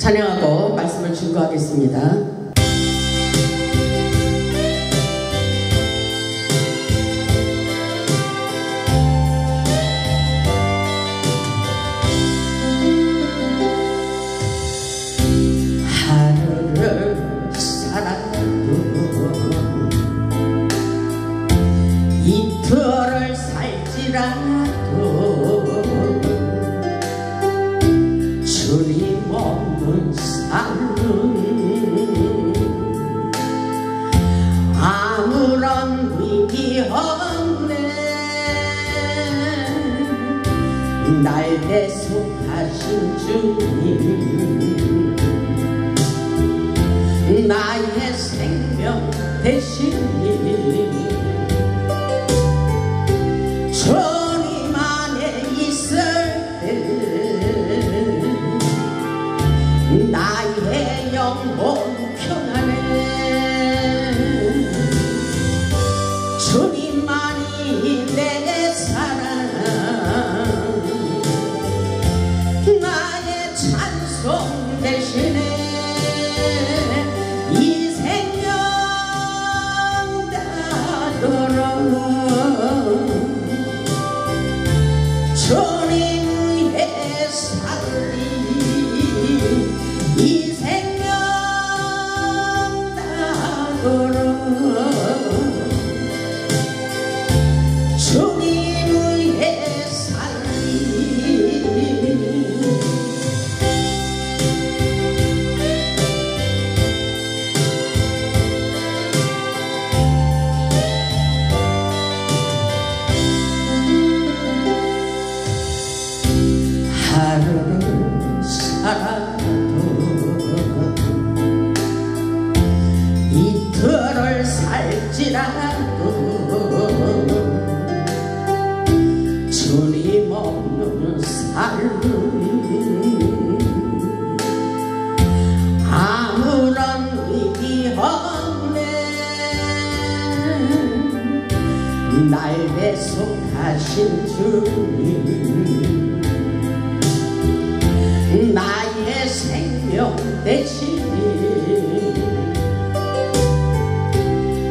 찬양하고 말씀을 증거하겠습니다. 하루를 살아도 이틀을 살지라도 주님 없는 삶은 아무런 의미 없네. 날 대속하신 주님, 나의 생명 되시니 주님 안에 있을 때 나의 영혼 평안해. 주님만이 내 사랑, 나의 찬송 되시네. 이 생명 다도록 주님 위해 살리. 이 생명 다도록 주님 위해 살리. 하루를 살아도 이틀을 살지라도 주님 없는 삶은 아무런 의미 없네. 날 대속하신 주님, 나의 생명 되시니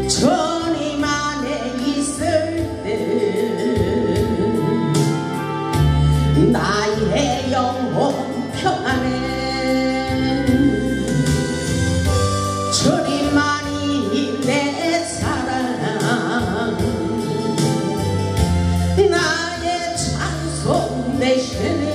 주님 안에 있을 때 나의 영혼 평안해. 주님만이 내 사랑, 나의 찬송 되시네.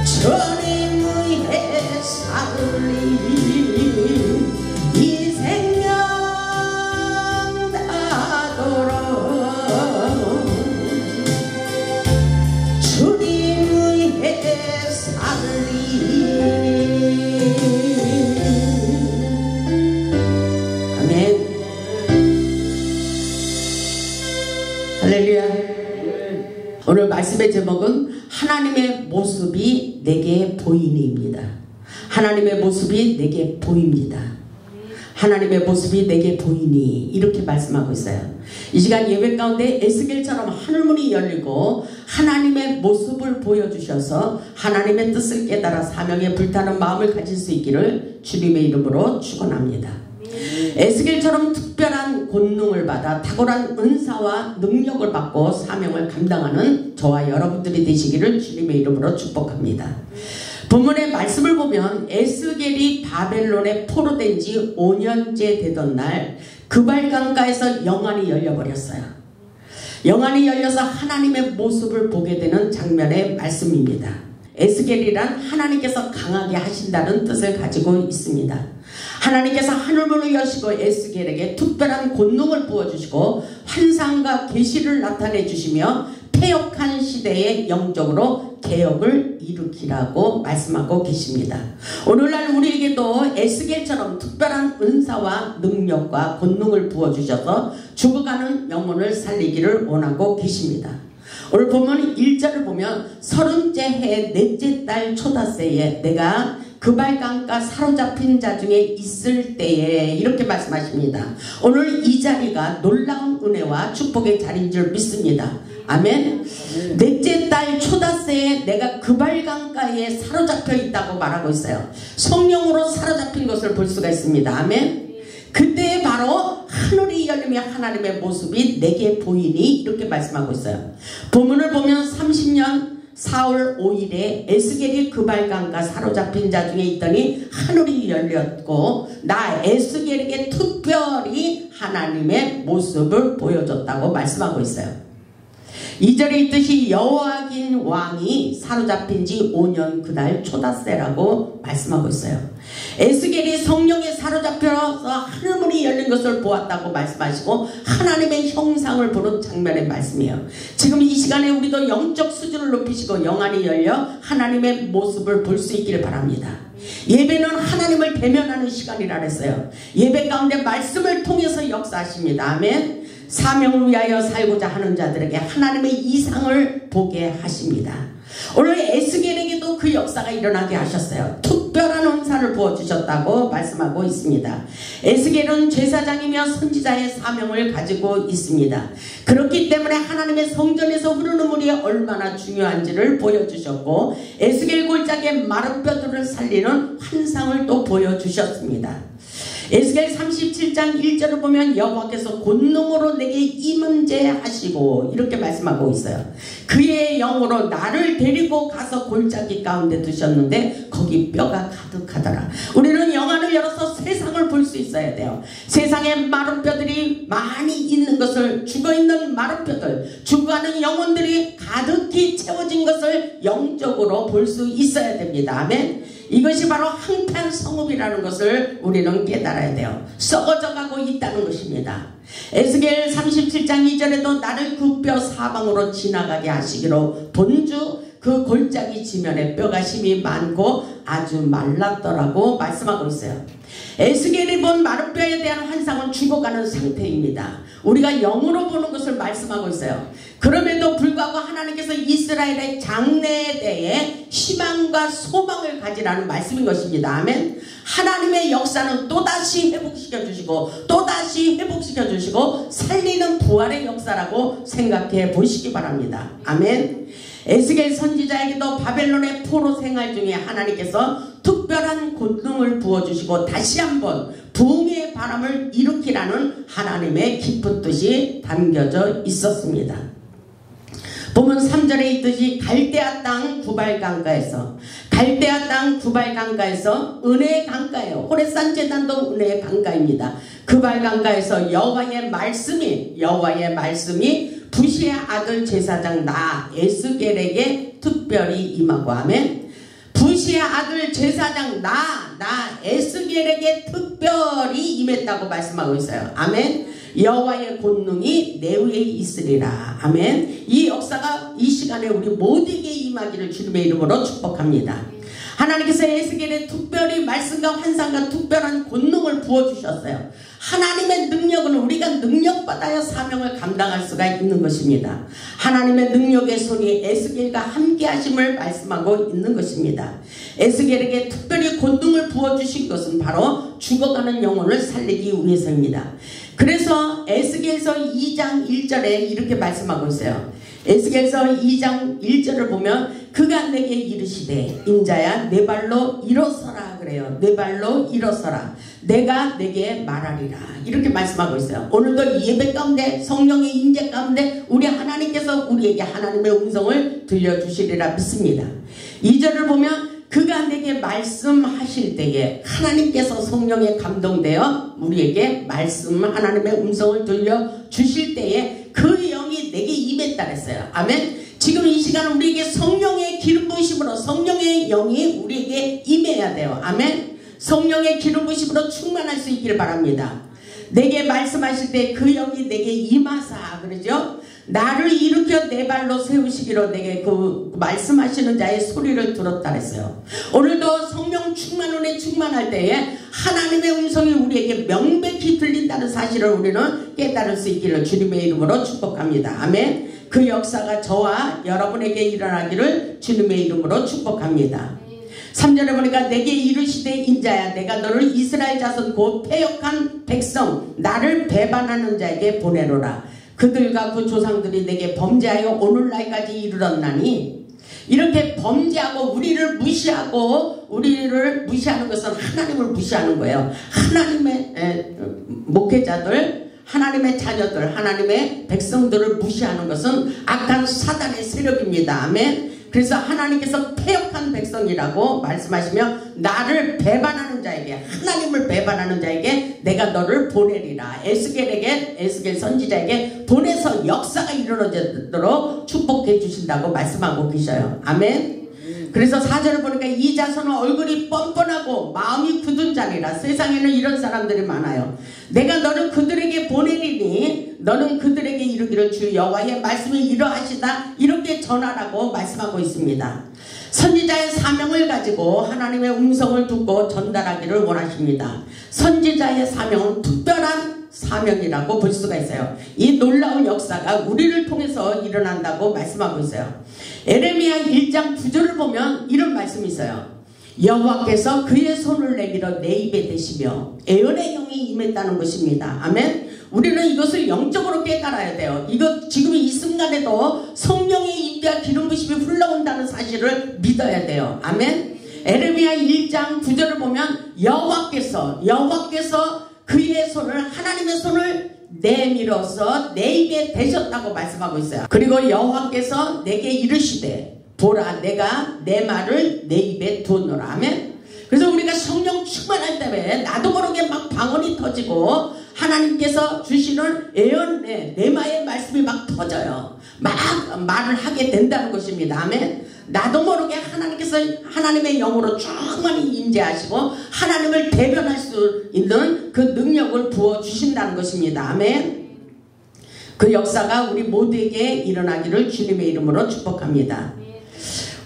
주님 위해 살리. 이 생명 다도록 주님 위해 살리. 아멘. 할렐루야. 오늘 말씀의 제목은 하나님의 모습이 내게 보이니입니다. 하나님의 모습이 내게 보입니다. 하나님의 모습이 내게 보이니, 이렇게 말씀하고 있어요. 이 시간 예배 가운데 에스겔처럼 하늘문이 열리고 하나님의 모습을 보여주셔서 하나님의 뜻을 깨달아 사명에 불타는 마음을 가질 수 있기를 주님의 이름으로 축원합니다. 에스겔처럼 특별한 권능을 받아 탁월한 은사와 능력을 받고 사명을 감당하는 저와 여러분들이 되시기를 주님의 이름으로 축복합니다. 본문의 말씀을 보면 에스겔이 바벨론에 포로된 지 5년째 되던 날 그발강가에서 영안이 열려버렸어요. 영안이 열려서 하나님의 모습을 보게 되는 장면의 말씀입니다. 에스겔이란 하나님께서 강하게 하신다는 뜻을 가지고 있습니다. 하나님께서 하늘문을 여시고 에스겔에게 특별한 권능을 부어주시고 환상과 계시를 나타내 주시며 패역한 시대에 영적으로 개혁을 일으키라고 말씀하고 계십니다. 오늘날 우리에게도 에스겔처럼 특별한 은사와 능력과 권능을 부어주셔서 죽어가는 영혼을 살리기를 원하고 계십니다. 오늘 보면 1절을 보면 30째 해 넷째 달 초다새에 내가 그발강가 사로잡힌 자 중에 있을 때에 이렇게 말씀하십니다. 오늘 이 자리가 놀라운 은혜와 축복의 자리인 줄 믿습니다. 아멘. 넷째 달 초다새에 내가 그발강가에 사로잡혀 있다고 말하고 있어요. 성령으로 사로잡힌 것을 볼 수가 있습니다. 아멘. 그때 바로 하늘이 열리며 하나님의 모습이 내게 보이니 이렇게 말씀하고 있어요. 본문을 보면 30년 4월 5일에 에스겔이 그발강가 사로잡힌 자 중에 있더니 하늘이 열렸고 나 에스겔에게 특별히 하나님의 모습을 보여줬다고 말씀하고 있어요. 2절에 있듯이 여호야긴 왕이 사로잡힌 지 5년 그날 초다새라고 말씀하고 있어요. 에스겔이 성령에 사로잡혀서 하늘문이 열린 것을 보았다고 말씀하시고 하나님의 형상을 보는 장면의 말씀이에요. 지금 이 시간에 우리도 영적 수준을 높이시고 영안이 열려 하나님의 모습을 볼 수 있기를 바랍니다. 예배는 하나님을 대면하는 시간이라 했어요. 예배 가운데 말씀을 통해서 역사하십니다. 아멘. 사명을 위하여 살고자 하는 자들에게 하나님의 이상을 보게 하십니다. 오늘 에스겔에게도 그 역사가 일어나게 하셨어요. 특별한 은사를 부어주셨다고 말씀하고 있습니다. 에스겔은 제사장이며 선지자의 사명을 가지고 있습니다. 그렇기 때문에 하나님의 성전에서 흐르는 물이 얼마나 중요한지를 보여주셨고 에스겔 골짜기의 마른 뼈들을 살리는 환상을 또 보여주셨습니다. 에스겔 37장 1절을 보면 여호와께서 권능으로 내게 임은제하시고 이렇게 말씀하고 있어요. 그의 영으로 나를 데리고 가서 골짜기 가운데 두셨는데 거기 뼈가 가득하더라. 우리는 영안을 열어서 세상을 볼 수 있어야 돼요. 세상에 마른 뼈들이 많이 있는 것을, 죽어있는 마른 뼈들, 죽어가는 영혼들이 가득히 채워진 것을 영적으로 볼 수 있어야 됩니다. 아멘. 이것이 바로 항판 성읍이라는 것을 우리는 깨달아야 돼요. 썩어져가고 있다는 것입니다. 에스겔 37장 2절에도 나를 그 뼈 사방으로 지나가게 하시기로 본주 그 골짜기 지면에 뼈가 심이 많고 아주 말랐더라고 말씀하고 있어요. 에스겔이 본 마른 뼈에 대한 환상은 죽어가는 상태입니다. 우리가 영으로 보는 것을 말씀하고 있어요. 그럼에도 불구하고 하나님께서 이스라엘의 장래에 대해 희망과 소망을 가지라는 말씀인 것입니다. 아멘. 하나님의 역사는 또다시 회복시켜 주시고 또다시 회복시켜 주시고 살리는 부활의 역사라고 생각해 보시기 바랍니다. 아멘. 에스겔 선지자에게도 바벨론의 포로 생활 중에 하나님께서 특별한 권능을 부어주시고 다시 한번 부흥의 바람을 일으키라는 하나님의 깊은 뜻이 담겨져 있었습니다. 보면 3절에 있듯이 갈대아 땅 구발강가에서 은혜의 강가예요. 호레산 제단도 은혜의 강가입니다. 구발강가에서 여호와의 말씀이 부시의 아들 제사장 나 에스겔에게 특별히 임하고 아멘. 부시의 아들 제사장 나 에스겔에게 특별히 임했다고 말씀하고 있어요. 아멘. 여호와의 권능이 내 위에 있으리라. 아멘. 이 역사가 이 시간에 우리 모두에게 임하기를 주님의 이름으로 축복합니다. 하나님께서 에스겔에 특별히 말씀과 환상과 특별한 권능을 부어주셨어요. 하나님의 능력은 우리가 능력받아야 사명을 감당할 수가 있는 것입니다. 하나님의 능력의 손이 에스겔과 함께 하심을 말씀하고 있는 것입니다. 에스겔에게 특별히 권능을 부어주신 것은 바로 죽어가는 영혼을 살리기 위해서입니다. 그래서 에스겔서 2장 1절에 이렇게 말씀하고 있어요. 에스겔서 2장 1절을 보면 그가 내게 이르시되 인자야 내 발로 일어서라 그래요. 내 발로 일어서라. 내가 내게 말하리라. 이렇게 말씀하고 있어요. 오늘도 예배 가운데 성령의 임재 가운데 우리 하나님께서 우리에게 하나님의 음성을 들려주시리라 믿습니다. 2절을 보면 그가 내게 말씀하실 때에 하나님께서 성령에 감동되어 우리에게 하나님의 음성을 들려주실 때에 그 영이 내게 임했다 그랬어요. 아멘. 지금 이 시간 우리에게 성령의 기름 부으심으로 성령의 영이 우리에게 임해야 돼요. 아멘. 성령의 기름 부으심으로 충만할 수 있기를 바랍니다. 내게 말씀하실 때 그 영이 내게 임하사 그러죠. 나를 일으켜 내 발로 세우시기로 내게 그 말씀하시는 자의 소리를 들었다 그랬어요. 오늘도 성령 충만 은혜 충만할 때에 하나님의 음성이 우리에게 명백히 들린다는 사실을 우리는 깨달을 수 있기를 주님의 이름으로 축복합니다. 아멘. 그 역사가 저와 여러분에게 일어나기를 주님의 이름으로 축복합니다. 3절에 보니까 내게 이르시되 인자야 내가 너를 이스라엘 자손 곧 패역한 백성 나를 배반하는 자에게 보내노라. 그들과 그 조상들이 내게 범죄하여 오늘날까지 이르렀나니. 이렇게 범죄하고 우리를 무시하는 것은 하나님을 무시하는 거예요. 하나님의 목회자들, 하나님의 자녀들, 하나님의 백성들을 무시하는 것은 악한 사단의 세력입니다. 아멘. 그래서 하나님께서 패역한 백성이라고 말씀하시며 나를 배반하는 자에게, 하나님을 배반하는 자에게 내가 너를 보내리라. 에스겔 선지자에게 보내서 역사가 이루어지도록 축복해 주신다고 말씀하고 계셔요. 아멘. 그래서 4절을 보니까 이 자손은 얼굴이 뻔뻔하고 마음이 굳은 자리라. 세상에는 이런 사람들이 많아요. 내가 너를 그들에게 보내리니 너는 그들에게 이르기를 주 여호와의 말씀이 이러하시다 이렇게 전하라고 말씀하고 있습니다. 선지자의 사명을 가지고 하나님의 음성을 듣고 전달하기를 원하십니다. 선지자의 사명은 특별한 사명이라고 볼 수가 있어요. 이 놀라운 역사가 우리를 통해서 일어난다고 말씀하고 있어요. 에레미야 1장 9절을 보면 이런 말씀이 있어요. 여호와께서 그의 손을 내밀어 내 입에 대시며 애언의 영이 임했다는 것입니다. 아멘. 우리는 이것을 영적으로 깨달아야 돼요. 이거 지금 이 순간에도 성령의 임재와 기름 부심이 흘러온다는 사실을 믿어야 돼요. 아멘. 에레미야 1장 9절을 보면 여호와께서 그의 손을, 하나님의 손을 내밀어서 내 입에 대셨다고 말씀하고 있어요. 그리고 여호와께서 내게 이르시되 보라 내가 내 말을 내 입에 두었노라. 아멘. 그래서 우리가 성령 충만할 때에 나도 모르게 막 방언이 터지고 하나님께서 주시는 애언의 내마의 말씀이 막 터져요. 막 말을 하게 된다는 것입니다. 아멘. 나도 모르게 하나님께서 하나님의 영으로 충만히 임재하시고 하나님을 대변할 수 있는 그 능력을 부어주신다는 것입니다. 아멘. 그 역사가 우리 모두에게 일어나기를 주님의 이름으로 축복합니다.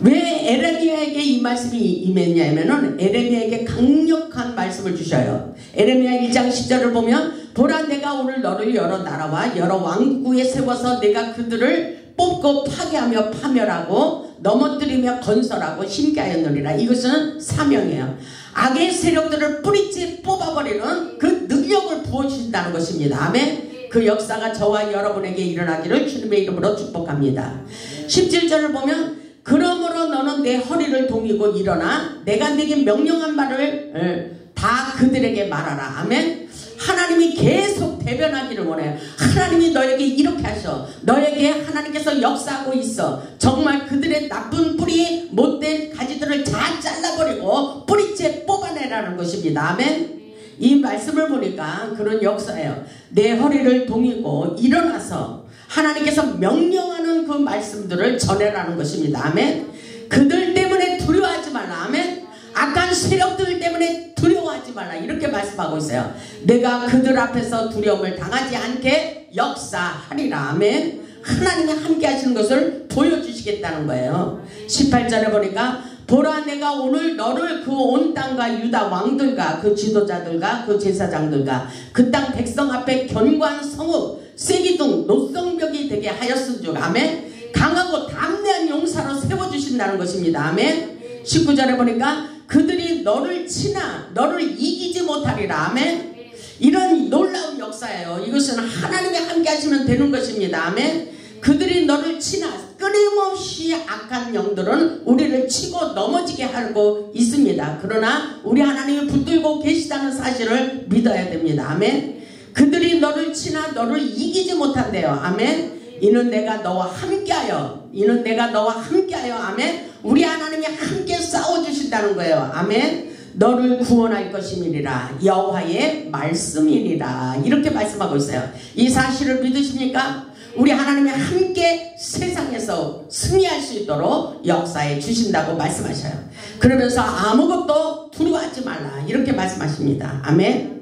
왜 에레미야에게 이 말씀이 임했냐면은 에레미야에게 강력한 말씀을 주셔요. 에레미야 1장 10절을 보면 보라 내가 오늘 너를 여러 나라와 여러 왕국에 세워서 내가 그들을 뽑고 파괴하며 파멸하고 넘어뜨리며 건설하고 심게 하였느니라. 이것은 사명이에요. 악의 세력들을 뿌리째 뽑아버리는 그 능력을 부어주신다는 것입니다. 아멘. 그 역사가 저와 여러분에게 일어나기를 주님의 이름으로 축복합니다. 17절을 보면 그러므로 너는 내 허리를 동이고 일어나 내가 네게 명령한 말을 다 그들에게 말하라. 아멘. 하나님이 계속 대변하기를 원해요. 하나님이 너에게 이렇게 하셔. 너에게 하나님께서 역사하고 있어. 정말 그들의 나쁜 뿌리 못된 가지들을 다 잘라버리고 뿌리째 뽑아내라는 것입니다. 아멘. 이 말씀을 보니까 그런 역사예요. 내 허리를 동이고 일어나서 하나님께서 명령하는 그 말씀들을 전해라는 것입니다. 아멘. 그들 때문에 두려워하지 말라. 아멘. 악한 세력들 때문에 두려워하지 말라. 이렇게 말씀하고 있어요. 내가 그들 앞에서 두려움을 당하지 않게 역사하리라. 아멘. 하나님이 함께 하시는 것을 보여주시겠다는 거예요. 18절에 보니까 보라 내가 오늘 너를 그 온 땅과 유다 왕들과 그 지도자들과 그 제사장들과 그 땅 백성 앞에 견고한 성읍 쇠기둥 노성벽이 되게 하였은즉 아멘. 강하고 담대한 용사로 세워주신다는 것입니다. 아멘. 19절에 보니까 그들이 너를 치나 너를 이기지 못하리라. 아멘. 이런 놀라운 역사예요. 이것은 하나님이 함께 하시면 되는 것입니다. 아멘. 그들이 너를 치나 끊임없이 악한 영들은 우리를 치고 넘어지게 하고 있습니다. 그러나 우리 하나님이 붙들고 계시다는 사실을 믿어야 됩니다. 아멘. 그들이 너를 치나 너를 이기지 못한대요. 아멘. 이는 내가 너와 함께하여 아멘. 우리 하나님이 함께 싸워주신다는 거예요. 아멘. 너를 구원할 것임이니라 여호와의 말씀이니라 이렇게 말씀하고 있어요. 이 사실을 믿으십니까? 우리 하나님이 함께 세상에서 승리할 수 있도록 역사해 주신다고 말씀하셔요. 그러면서 아무것도 두려워하지 말라 이렇게 말씀하십니다. 아멘.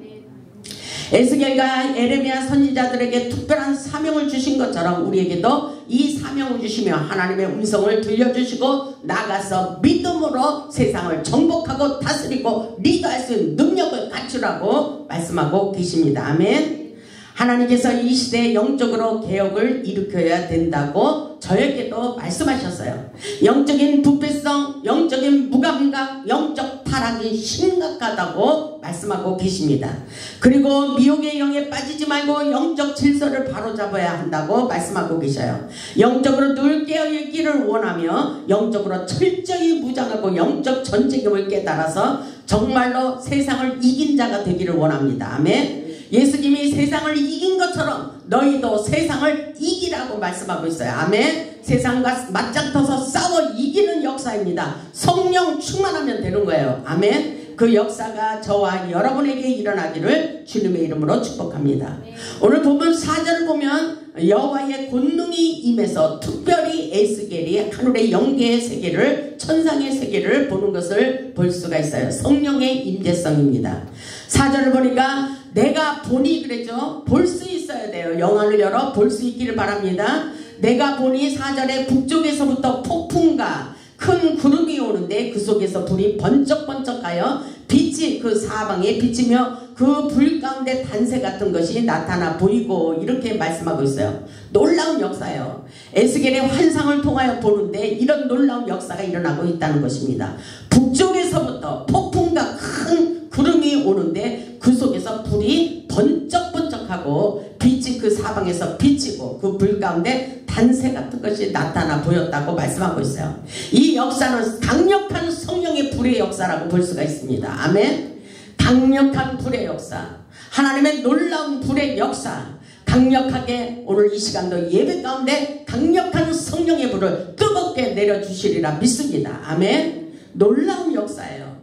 에스겔과 에레미야 선지자들에게 특별한 사명을 주신 것처럼 우리에게도 이 사명을 주시며 하나님의 음성을 들려주시고 나가서 믿음으로 세상을 정복하고 다스리고 리드할 수 있는 능력을 갖추라고 말씀하고 계십니다. 아멘. 하나님께서 이 시대에 영적으로 개혁을 일으켜야 된다고 저에게도 말씀하셨어요. 영적인 부패성, 영적인 무감각, 영적 타락이 심각하다고 말씀하고 계십니다. 그리고 미혹의 영에 빠지지 말고 영적 질서를 바로잡아야 한다고 말씀하고 계셔요. 영적으로 늘 깨어있기를 원하며 영적으로 철저히 무장하고 영적 전쟁임을 깨달아서 정말로 세상을 이긴 자가 되기를 원합니다. 아멘. 예수님이 세상을 이긴 것처럼 너희도 세상을 이기라고 말씀하고 있어요. 아멘. 세상과 맞짱터서 싸워 이기는 역사입니다. 성령 충만하면 되는 거예요. 아멘. 그 역사가 저와 여러분에게 일어나기를 주님의 이름으로 축복합니다. 오늘 본문 4절을 보면 여호와의 권능이 임해서 특별히 에스겔이 하늘의 영계의 세계를, 천상의 세계를 보는 것을 볼 수가 있어요. 성령의 임재성입니다. 4절을 보니까 내가 보니 그랬죠. 볼 수 있어야 돼요. 영안을 열어 볼 수 있기를 바랍니다. 내가 보니 4절에 북쪽에서부터 폭풍과 큰 구름이 오는데 그 속에서 불이 번쩍번쩍하여 빛이 그 사방에 비치며 그 불 가운데 단새 같은 것이 나타나 보이고 이렇게 말씀하고 있어요. 놀라운 역사예요. 에스겔의 환상을 통하여 보는데 이런 놀라운 역사가 일어나고 있다는 것입니다. 북쪽에서부터 폭풍과 큰 구름이 오는데 그 속에서 불이 번쩍번쩍하고 빛이 그 사방에서 비치고 그 불 가운데 단새 같은 것이 나타나 보였다고 말씀하고 있어요. 이 역사는 강력한 성령의 불의 역사라고 볼 수가 있습니다. 아멘. 강력한 불의 역사, 하나님의 놀라운 불의 역사, 강력하게 오늘 이 시간도 예배 가운데 강력한 성령의 불을 뜨겁게 내려주시리라 믿습니다. 아멘. 놀라운 역사예요.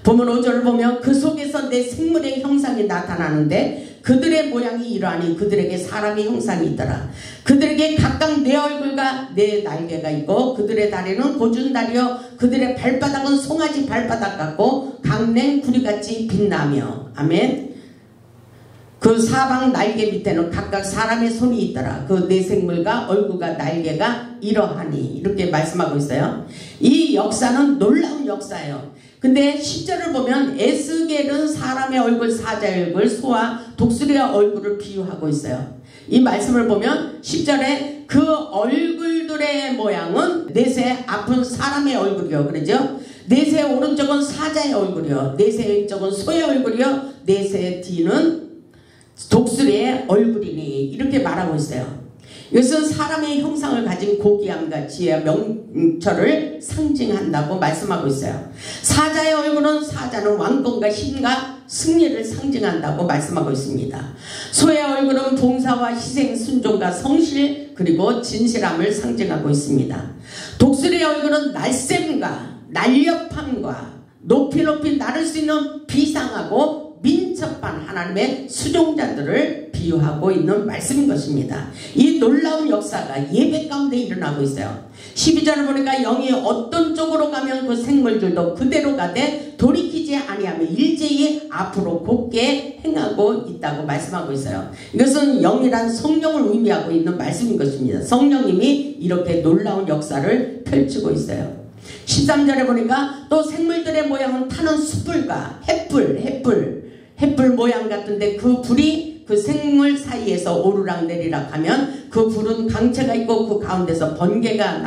본문 5절을 보면 그 속에서 내 생물의 형상이 나타나는데 그들의 모양이 이러하니 그들에게 사람의 형상이 있더라. 그들에게 각각 네 얼굴과 네 날개가 있고 그들의 다리는 고준 다리요 그들의 발바닥은 송아지 발바닥 같고 강냉 구리같이 빛나며. 아멘. 그 사방 날개 밑에는 각각 사람의 손이 있더라. 그 네 생물과 얼굴과 날개가 이러하니 이렇게 말씀하고 있어요. 이 역사는 놀라운 역사예요. 근데 10절을 보면 에스겔은 사람의 얼굴, 사자의 얼굴, 소와 독수리의 얼굴을 비유하고 있어요. 이 말씀을 보면 10절에 그 얼굴들의 모양은 넷의 앞은 사람의 얼굴이요. 그러죠? 넷의 오른쪽은 사자의 얼굴이요. 넷의 왼쪽은 소의 얼굴이요. 넷의 뒤는 독수리의 얼굴이니 이렇게 말하고 있어요. 이것은 사람의 형상을 가진 고귀함과 지혜와 명철을 상징한다고 말씀하고 있어요. 사자의 얼굴은 사자는 왕권과 힘과 승리를 상징한다고 말씀하고 있습니다. 소의 얼굴은 봉사와 희생, 순종과 성실 그리고 진실함을 상징하고 있습니다. 독수리의 얼굴은 날쌘과 날렵함과 높이 날을 수 있는 비상하고 민첩한 하나님의 수종자들을 비유하고 있는 말씀인 것입니다. 이 놀라운 역사가 예배 가운데 일어나고 있어요. 12절을 보니까 영이 어떤 쪽으로 가면 그 생물들도 그대로 가되 돌이키지 아니하며 일제히 앞으로 곧게 행하고 있다고 말씀하고 있어요. 이것은 영이란 성령을 의미하고 있는 말씀인 것입니다. 성령님이 이렇게 놀라운 역사를 펼치고 있어요. 13절에 보니까 또 생물들의 모양은 타는 숯불과 햇불 모양 같은데 그 불이 그 생물 사이에서 오르락 내리락 하면 그 불은 강체가 있고 그 가운데서 번개가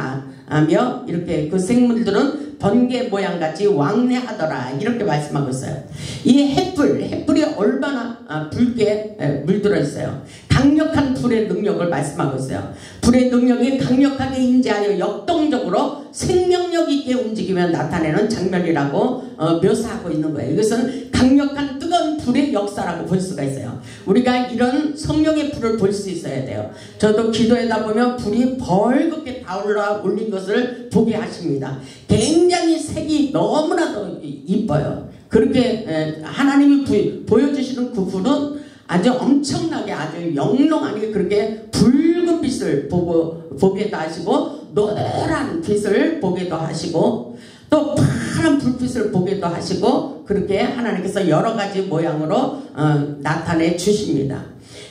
나며 이렇게 그 생물들은 번개 모양같이 왕래하더라 이렇게 말씀하고 있어요. 이 햇불이 얼마나 붉게 물들어 있어요. 강력한 불의 능력을 말씀하고 있어요. 불의 능력이 강력하게 임재하여 역동적으로 생명력 있게 움직이며 나타내는 장면이라고 묘사하고 있는 거예요. 이것은 강력한 뜨거운 불의 역사라고 볼 수가 있어요. 우리가 이런 성령의 불을 볼 수 있어야 돼요. 저도 기도하다 보면 불이 벌겋게 타올라 올린 것을 보게 하십니다. 굉장히 색이 너무나도 이뻐요. 그렇게 하나님이 보여주시는 그 불은 아주 엄청나게 아주 영롱하게 그렇게 붉은 빛을 보게도 하시고 노란 빛을 보게도 하시고 또 파란 불빛을 보게도 하시고 그렇게 하나님께서 여러 가지 모양으로 나타내 주십니다.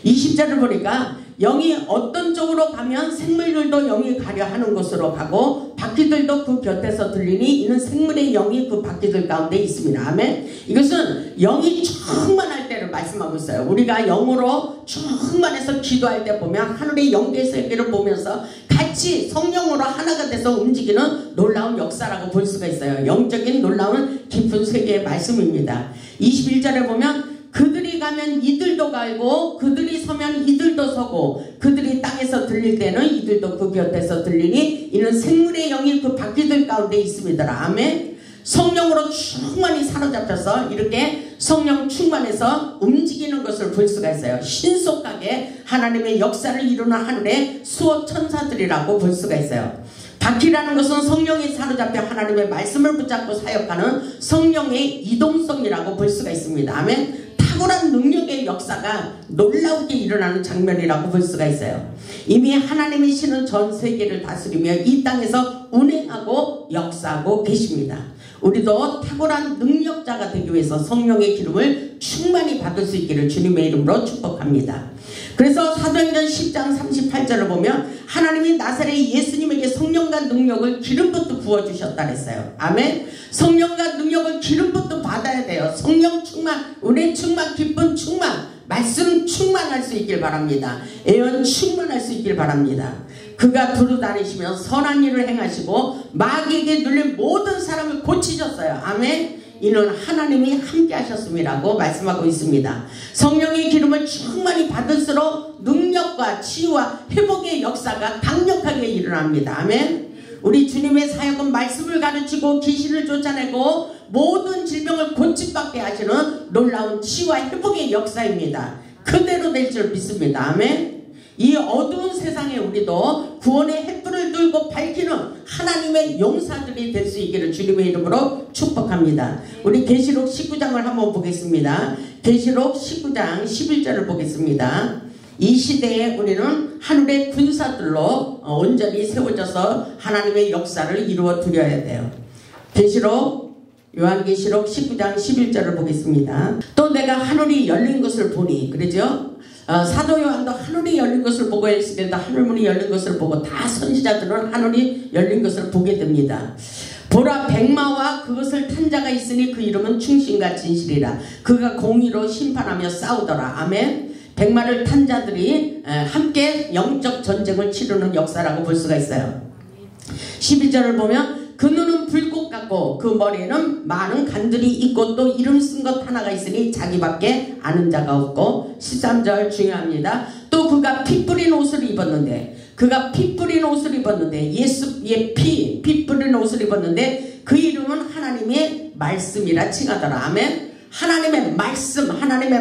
20절을 보니까 영이 어떤 쪽으로 가면 생물들도 영이 가려 하는 곳으로 가고 바퀴들도 그 곁에서 들리니 이는 생물의 영이 그 바퀴들 가운데 있습니다. 아멘. 이것은 영이 충만할 때를 말씀하고 있어요. 우리가 영으로 충만해서 기도할 때 보면 하늘의 영계 세계를 보면서 같이 성령으로 하나가 돼서 움직이는 놀라운 역사라고 볼 수가 있어요. 영적인 놀라운 깊은 세계의 말씀입니다. 21절에 보면 그들이 가면 이들도 갈고 그들이 서면 이들도 서고 그들이 땅에서 들릴 때는 이들도 그 곁에서 들리니 이는 생물의 영이 그 바퀴들 가운데 있습니다. 아멘. 성령으로 충만히 사로잡혀서 이렇게 성령 충만해서 움직이는 것을 볼 수가 있어요. 신속하게 하나님의 역사를 이루는 하늘의 수호 천사들이라고 볼 수가 있어요. 바퀴라는 것은 성령이 사로잡혀 하나님의 말씀을 붙잡고 사역하는 성령의 이동성이라고 볼 수가 있습니다. 아멘. 탁월한 능력의 역사가 놀라우게 일어나는 장면이라고 볼 수가 있어요. 이미 하나님의 신은 전 세계를 다스리며 이 땅에서 운행하고 역사하고 계십니다. 우리도 탁월한 능력자가 되기 위해서 성령의 기름을 충만히 받을 수 있기를 주님의 이름으로 축복합니다. 그래서 사도행전 10장 38절을 보면 하나님이 나사렛 예수님에게 성령과 능력을 기름부터 부어주셨다 그랬어요. 아멘. 성령과 능력을 기름부터 받아야 돼요. 성령 충만, 은혜 충만, 기쁨 충만, 말씀 충만할 수 있길 바랍니다. 애언 충만할 수 있길 바랍니다. 그가 두루다니시며 선한 일을 행하시고 마귀에게 눌린 모든 사람을 고치셨어요. 아멘. 이는 하나님이 함께 하셨음이라고 말씀하고 있습니다. 성령의 기름을 충만히 받을수록 능력과 치유와 회복의 역사가 강력하게 일어납니다. 아멘. 우리 주님의 사역은 말씀을 가르치고 귀신을 쫓아내고 모든 질병을 고침받게 하시는 놀라운 치유와 회복의 역사입니다. 그대로 될 줄 믿습니다. 아멘. 이 어두운 세상에 우리도 구원의 햇불을 들고 밝히는 하나님의 용사들이 될 수 있기를 주님의 이름으로 축복합니다. 우리 계시록 19장을 한번 보겠습니다. 계시록 19장 11절을 보겠습니다. 이 시대에 우리는 하늘의 군사들로 온전히 세워져서 하나님의 역사를 이루어 드려야 돼요. 요한계시록 19장 11절을 보겠습니다. 또 내가 하늘이 열린 것을 보니, 그러죠? 사도 요한도 하늘이 열린 것을 보고 했습니다. 하늘문이 열린 것을 보고 다 선지자들은 하늘이 열린 것을 보게 됩니다. 보라, 백마와 그것을 탄 자가 있으니 그 이름은 충신과 진실이라. 그가 공의로 심판하며 싸우더라. 아멘. 백마를 탄 자들이 함께 영적 전쟁을 치르는 역사라고 볼 수가 있어요. 11절을 보면 그 눈은 불꽃 같고 그 머리에는 많은 간들이 있고 또 이름 쓴 것 하나가 있으니 자기밖에 아는 자가 없고 13절 중요합니다. 또 그가 피 뿌린 옷을 입었는데 예수의 피 뿌린 옷을 입었는데 그 이름은 하나님의 말씀이라 칭하더라. 아멘. 하나님의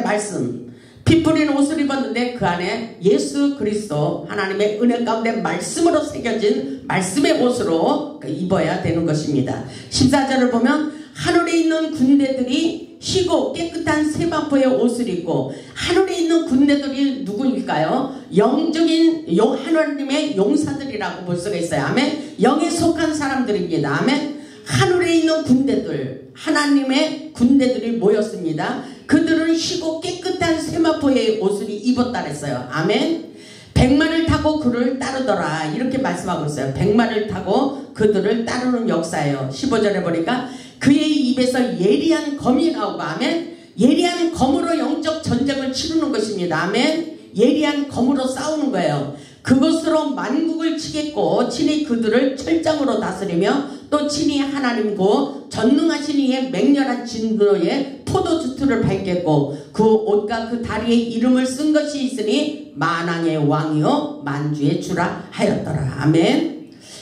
말씀 피 뿌린 옷을 입었는데 그 안에 예수 그리스도 하나님의 은혜 가운데 말씀으로 새겨진 말씀의 옷으로 입어야 되는 것입니다. 14절을 보면 하늘에 있는 군대들이 희고 깨끗한 세마포의 옷을 입고, 하늘에 있는 군대들이 누구일까요? 영적인 하나님의 용사들이라고 볼 수가 있어요. 아멘. 영에 속한 사람들입니다. 아멘. 하늘에 있는 군대들, 하나님의 군대들이 모였습니다. 그들은 희고 깨끗한 세마포의 옷을 입었다 그랬어요. 아멘. 백마를 타고 그를 따르더라, 이렇게 말씀하고 있어요. 백마를 타고 그들을 따르는 역사예요. 15절에 보니까 그의 입에서 예리한 검이 나오고, 아멘. 예리한 검으로 영적 전쟁을 치르는 것입니다. 아멘. 예리한 검으로 싸우는 거예요. 그것으로 만국을 치겠고 친히 그들을 철장으로 다스리며 또 친히 하나님고 전능하신 이의 맹렬한 진노에 포도주틀을 밟겠고 그 옷과 그 다리에 이름을 쓴 것이 있으니 만왕의 왕이요 만주의 주라 하였더라. 아멘.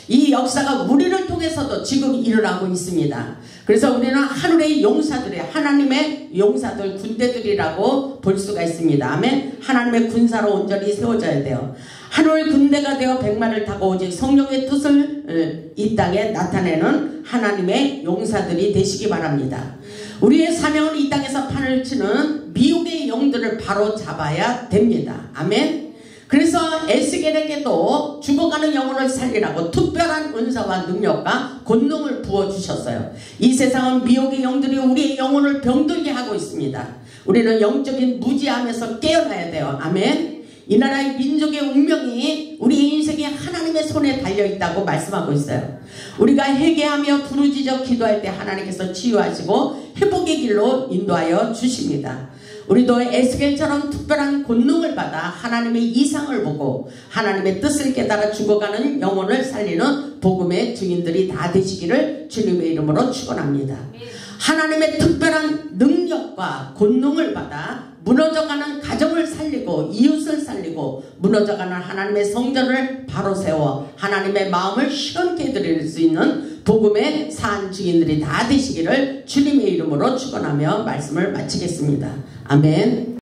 이 역사가 우리를 통해서도 지금 일어나고 있습니다. 그래서 우리는 하늘의 용사들이 하나님의 용사들, 군대들이라고 볼 수가 있습니다. 아멘. 하나님의 군사로 온전히 세워져야 돼요. 하늘 군대가 되어 백마를 타고 오직 성령의 뜻을 이 땅에 나타내는 하나님의 용사들이 되시기 바랍니다. 우리의 사명은 이 땅에서 판을 치는 미혹의 영들을 바로 잡아야 됩니다. 아멘. 그래서 에스겔에게도 죽어가는 영혼을 살리라고 특별한 은사와 능력과 권능을 부어주셨어요. 이 세상은 미혹의 영들이 우리의 영혼을 병들게 하고 있습니다. 우리는 영적인 무지함에서 깨어나야 돼요. 아멘. 이 나라의 민족의 운명이 우리 인생에 하나님의 손에 달려있다고 말씀하고 있어요. 우리가 회개하며 부르짖어 기도할 때 하나님께서 치유하시고 회복의 길로 인도하여 주십니다. 우리도 에스겔처럼 특별한 권능을 받아 하나님의 이상을 보고 하나님의 뜻을 깨달아 죽어가는 영혼을 살리는 복음의 증인들이 다 되시기를 주님의 이름으로 축원합니다. 하나님의 특별한 능력과 권능을 받아 무너져가는 가정을 살리고 이웃을 살리고 무너져가는 하나님의 성전을 바로 세워 하나님의 마음을 시원케 해드릴 수 있는 복음의 산 증인들이 다 되시기를 주님의 이름으로 축원하며 말씀을 마치겠습니다. 아멘.